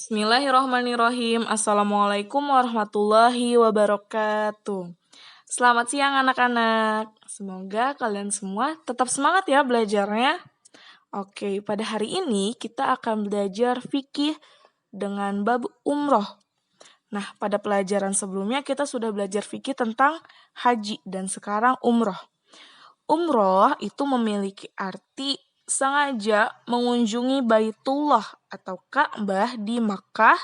Bismillahirrahmanirrahim. Assalamualaikum warahmatullahi wabarakatuh. Selamat siang anak-anak. Semoga kalian semua tetap semangat ya belajarnya. Oke, pada hari ini kita akan belajar fikih dengan bab umroh. Nah, pada pelajaran sebelumnya kita sudah belajar fikih tentang haji dan sekarang umroh. Umroh itu memiliki arti sengaja mengunjungi Baitullah atau Ka'bah di Makkah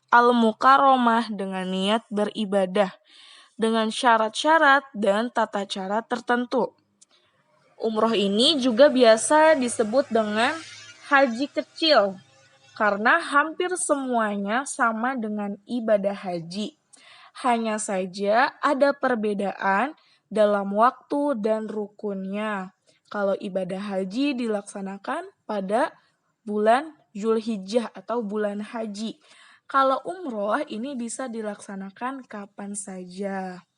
Al-Mukarramah dengan niat beribadah dengan syarat-syarat dan tata cara tertentu. Umroh ini juga biasa disebut dengan haji kecil karena hampir semuanya sama dengan ibadah haji. Hanya saja ada perbedaan dalam waktu dan rukunnya. Kalau ibadah haji dilaksanakan pada bulan Zulhijjah atau bulan haji. Kalau umroh ini bisa dilaksanakan kapan saja.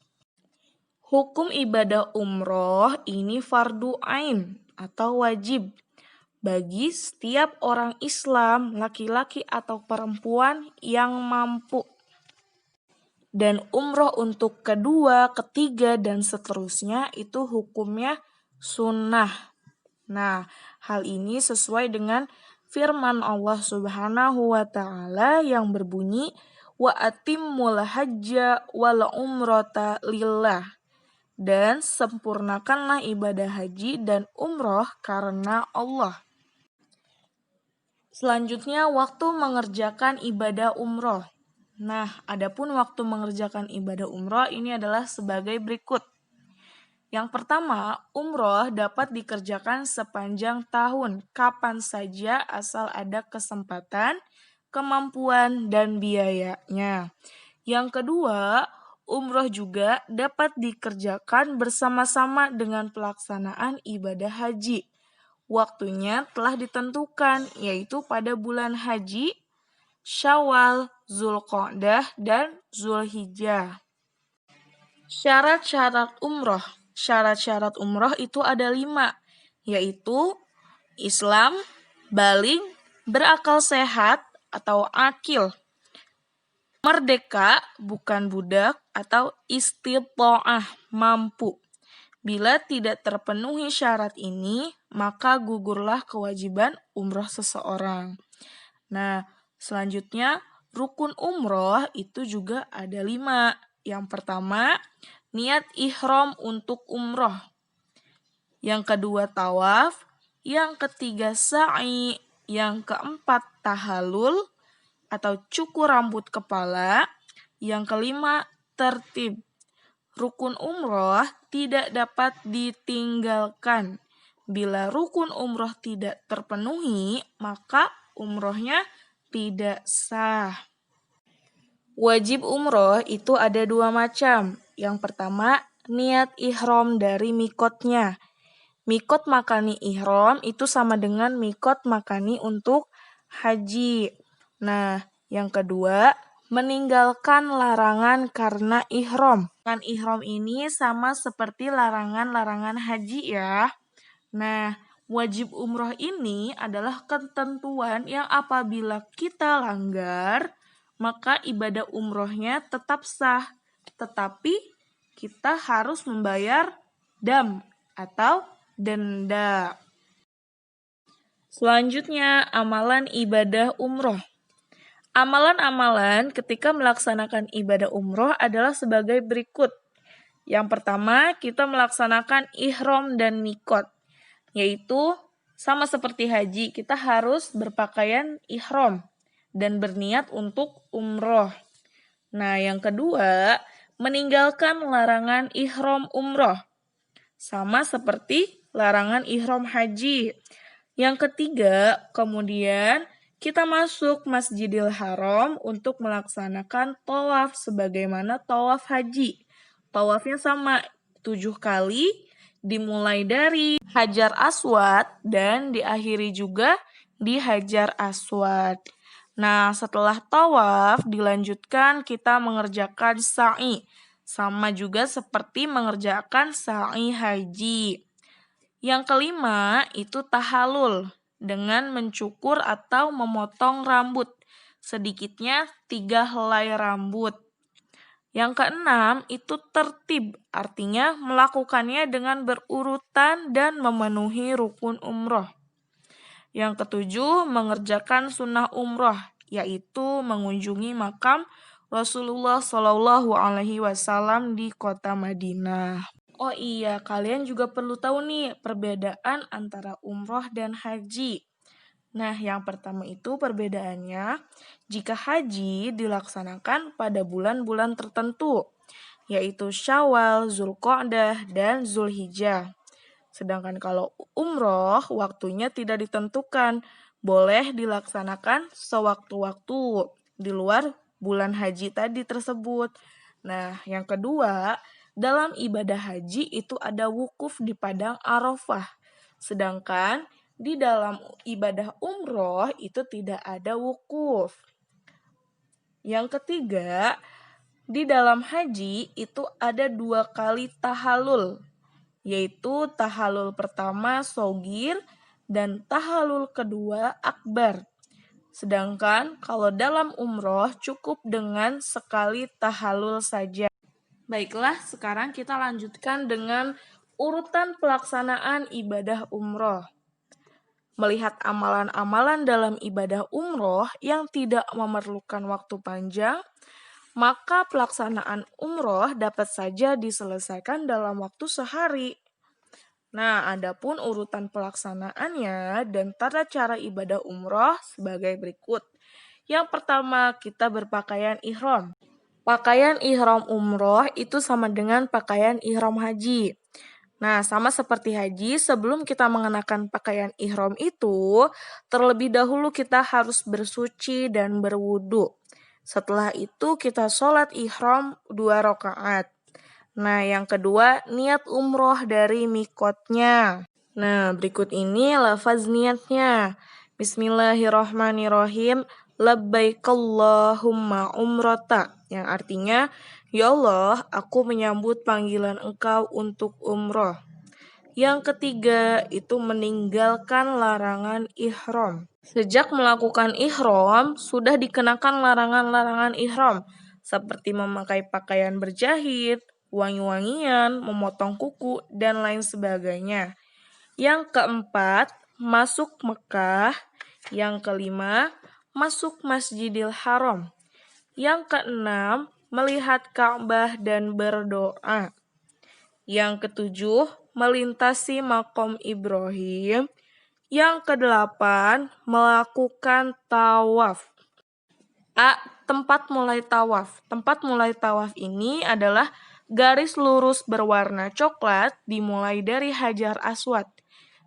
Hukum ibadah umroh ini fardu ain atau wajib bagi setiap orang Islam, laki-laki atau perempuan yang mampu. Dan umroh untuk kedua, ketiga, dan seterusnya itu hukumnya sunnah. Nah, hal ini sesuai dengan firman Allah Subhanahu wa Ta'ala yang berbunyi wa atimmul hajja wal umrata lillah. Dan sempurnakanlah ibadah haji dan umroh karena Allah. Selanjutnya, waktu mengerjakan ibadah umroh. Nah, adapun waktu mengerjakan ibadah umroh ini adalah sebagai berikut. Yang pertama, umroh dapat dikerjakan sepanjang tahun, kapan saja asal ada kesempatan, kemampuan, dan biayanya. Yang kedua, umroh juga dapat dikerjakan bersama-sama dengan pelaksanaan ibadah haji. Waktunya telah ditentukan, yaitu pada bulan haji, Syawal, Zulqa'dah, dan Zulhijjah. Syarat-syarat umroh. Syarat-syarat umroh itu ada 5, yaitu Islam, baligh, berakal sehat atau akil, merdeka, bukan budak, atau istita'ah, mampu. Bila tidak terpenuhi syarat ini, maka gugurlah kewajiban umroh seseorang. Nah, selanjutnya, rukun umroh itu juga ada 5. Yang pertama, niat ihram untuk umroh. Yang kedua, tawaf. Yang ketiga, sa'i. Yang keempat, tahallul atau cukur rambut kepala. Yang kelima, tertib. Rukun umroh tidak dapat ditinggalkan. Bila rukun umroh tidak terpenuhi, maka umrohnya tidak sah. Wajib umroh itu ada 2 macam. Yang pertama, niat ihram dari mikotnya. Mikot makani ihram itu sama dengan mikot makani untuk haji. Nah, yang kedua, meninggalkan larangan karena ihram. Larangan ihram ini sama seperti larangan-larangan haji ya. Nah, wajib umroh ini adalah ketentuan yang apabila kita langgar, maka ibadah umrohnya tetap sah. Tetapi kita harus membayar dam atau denda. Selanjutnya, amalan ibadah umroh. Amalan-amalan ketika melaksanakan ibadah umroh adalah sebagai berikut. Yang pertama, kita melaksanakan ihram dan mikot. Yaitu sama seperti haji, kita harus berpakaian ihram dan berniat untuk umroh. Nah, yang kedua, meninggalkan larangan ihram umroh. Sama seperti larangan ihram haji. Yang ketiga, kemudian kita masuk Masjidil Haram untuk melaksanakan tawaf sebagaimana tawaf haji. Tawafnya sama 7 kali, dimulai dari Hajar Aswad dan diakhiri juga di Hajar Aswad. Nah, setelah tawaf dilanjutkan kita mengerjakan sa'i. Sama juga seperti mengerjakan sa'i haji. Yang kelima itu tahallul dengan mencukur atau memotong rambut. sedikitnya 3 helai rambut. Yang keenam itu tertib, artinya melakukannya dengan berurutan dan memenuhi rukun umroh. Yang ketujuh, mengerjakan sunnah umroh, yaitu mengunjungi makam Rasulullah Shallallahu Alaihi Wasallam di kota Madinah. Oh iya, kalian juga perlu tahu nih perbedaan antara umroh dan haji. Nah, yang pertama itu perbedaannya, jika haji dilaksanakan pada bulan-bulan tertentu, yaitu Syawal, Zulqa'dah, dan Zulhijjah. Sedangkan kalau umroh, waktunya tidak ditentukan, boleh dilaksanakan sewaktu-waktu di luar bulan haji tadi tersebut. Nah, yang kedua, dalam ibadah haji itu ada wukuf di padang Arafah. Sedangkan di dalam ibadah umroh itu tidak ada wukuf. Yang ketiga, di dalam haji itu ada 2 kali tahalul, yaitu tahalul pertama sogir dan tahalul kedua akbar. Sedangkan kalau dalam umroh cukup dengan sekali tahalul saja. Baiklah, sekarang kita lanjutkan dengan urutan pelaksanaan ibadah umroh. Melihat amalan-amalan dalam ibadah umroh yang tidak memerlukan waktu panjang, maka pelaksanaan umroh dapat saja diselesaikan dalam waktu sehari. Nah, adapun urutan pelaksanaannya dan tata cara ibadah umroh sebagai berikut. Yang pertama, kita berpakaian ihram. Pakaian ihram umroh itu sama dengan pakaian ihram haji. Nah, sama seperti haji, sebelum kita mengenakan pakaian ihram itu, terlebih dahulu kita harus bersuci dan berwudu. Setelah itu kita sholat ihram 2 rakaat. Nah, yang kedua, niat umroh dari mikotnya. Nah, berikut ini lafaz niatnya. Bismillahirrahmanirrahim. Labbaikallahumma umrota. Yang artinya, ya Allah, aku menyambut panggilan Engkau untuk umroh. Yang ketiga, itu meninggalkan larangan ihram. Sejak melakukan ihram, sudah dikenakan larangan-larangan ihram, seperti memakai pakaian berjahit, wangi-wangian, memotong kuku, dan lain sebagainya. Yang keempat, masuk Mekah. Yang kelima, masuk Masjidil Haram. Yang keenam, melihat Ka'bah dan berdoa. Yang ketujuh, melintasi makom Ibrahim. Yang kedelapan, melakukan tawaf. Tempat mulai tawaf. Tempat mulai tawaf ini adalah garis lurus berwarna coklat dimulai dari Hajar Aswad.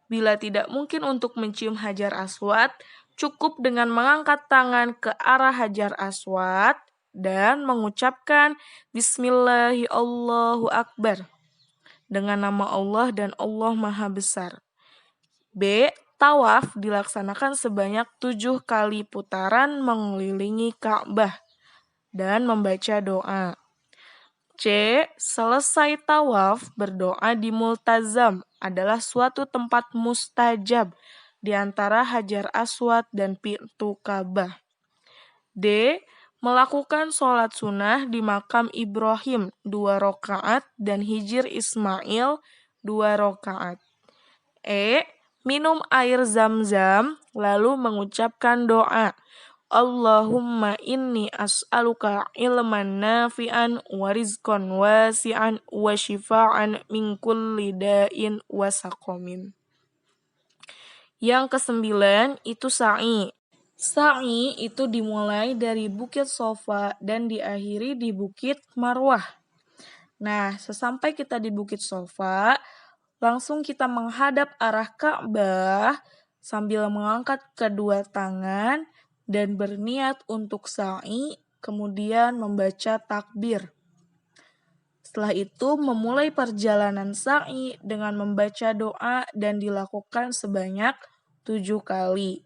Bila tidak mungkin untuk mencium Hajar Aswad, cukup dengan mengangkat tangan ke arah Hajar Aswad dan mengucapkan Bismillahirrahmanirrahim Allahu Akbar dengan nama Allah dan Allah Maha Besar. B. Tawaf dilaksanakan sebanyak 7 kali putaran mengelilingi Ka'bah dan membaca doa. C. Selesai tawaf, berdoa di multazam adalah suatu tempat mustajab di antara Hajar Aswad dan pintu Ka'bah. D. Melakukan sholat sunnah di makam Ibrahim 2 rakaat dan hijir Ismail 2 rakaat. E. Minum air zam-zam lalu mengucapkan doa. Allahumma inni as'aluka ilman nafi'an wa rizqan wasi'an wa shifa'an min kulli da'in wa saqamin. Yang kesembilan itu sa'i. Sa'i itu dimulai dari Bukit Sofa dan diakhiri di Bukit Marwah. Nah, sesampai kita di Bukit Sofa, langsung kita menghadap arah Ka'bah sambil mengangkat kedua tangan dan berniat untuk sa'i, kemudian membaca takbir. Setelah itu memulai perjalanan sa'i dengan membaca doa dan dilakukan sebanyak 7 kali.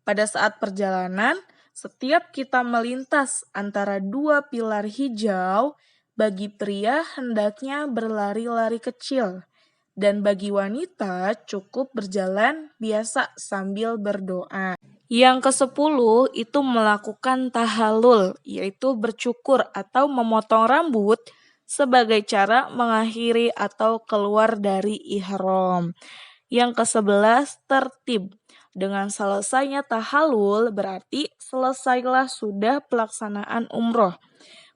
Pada saat perjalanan, setiap kita melintas antara 2 pilar hijau, bagi pria hendaknya berlari-lari kecil, dan bagi wanita cukup berjalan biasa sambil berdoa. Yang ke-10 itu melakukan tahallul, yaitu bercukur atau memotong rambut sebagai cara mengakhiri atau keluar dari ihram. Yang ke-11 tertib. Dengan selesainya tahallul berarti selesailah sudah pelaksanaan umroh.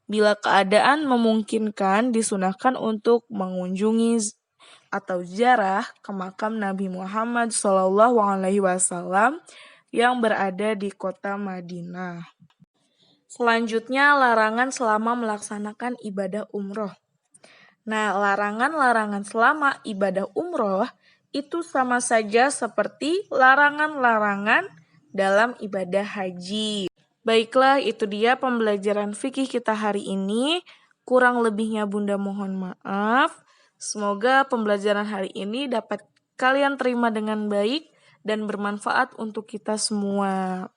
Bila keadaan memungkinkan disunahkan untuk mengunjungi atau ziarah ke makam Nabi Muhammad SAW yang berada di kota Madinah. Selanjutnya larangan selama melaksanakan ibadah umroh. Nah, larangan-larangan selama ibadah umroh itu sama saja seperti larangan-larangan dalam ibadah haji. Baiklah, itu dia pembelajaran fikih kita hari ini. Kurang lebihnya Bunda mohon maaf. Semoga pembelajaran hari ini dapat kalian terima dengan baik dan bermanfaat untuk kita semua.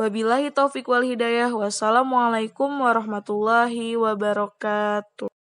Wabillahi taufiq wal hidayah. Wassalamualaikum warahmatullahi wabarakatuh.